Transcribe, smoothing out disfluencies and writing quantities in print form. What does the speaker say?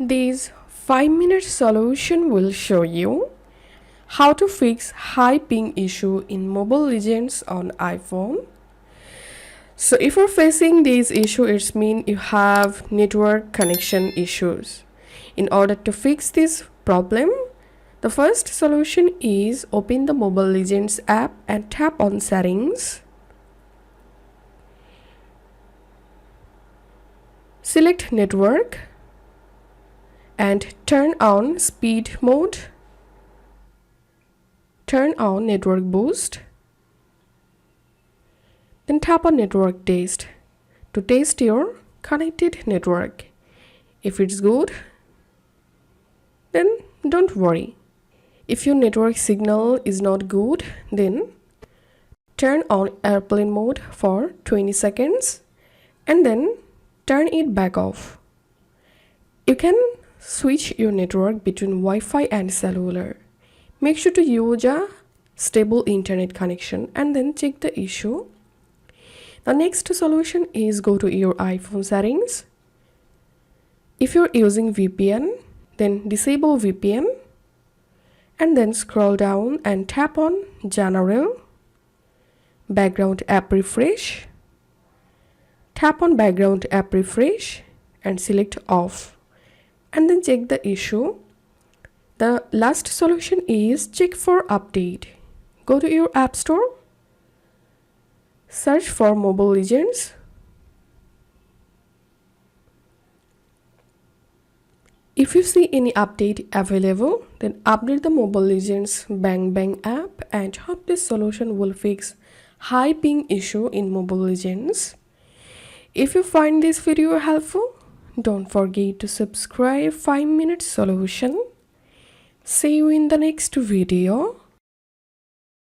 This 5-minute solution will show you how to fix high ping issue in Mobile Legends on iPhone. So if you're facing this issue, it means you have network connection issues. In order to fix this problem, the first solution is open the Mobile Legends app and tap on settings. Select network and turn on speed mode. Turn on network boost. Then tap on network test to test your connected network. If it's good, then don't worry. If your network signal is not good, then turn on airplane mode for 20 seconds and then turn it back off. You can switch your network between Wi-Fi and cellular. Make sure to use a stable internet connection and then check the issue. The next solution is go to your iPhone settings. If you're using VPN, then disable VPN and then scroll down and tap on General, Background App Refresh. Tap on Background App Refresh and select Off and then check the issue. The last solution is check for update. Go to your App Store. Search for Mobile Legends. If you see any update available, then update the Mobile Legends Bang Bang app and hope this solution will fix high ping issue in Mobile Legends. If you find this video helpful, don't forget to subscribe 5-minute solution. See you in the next video.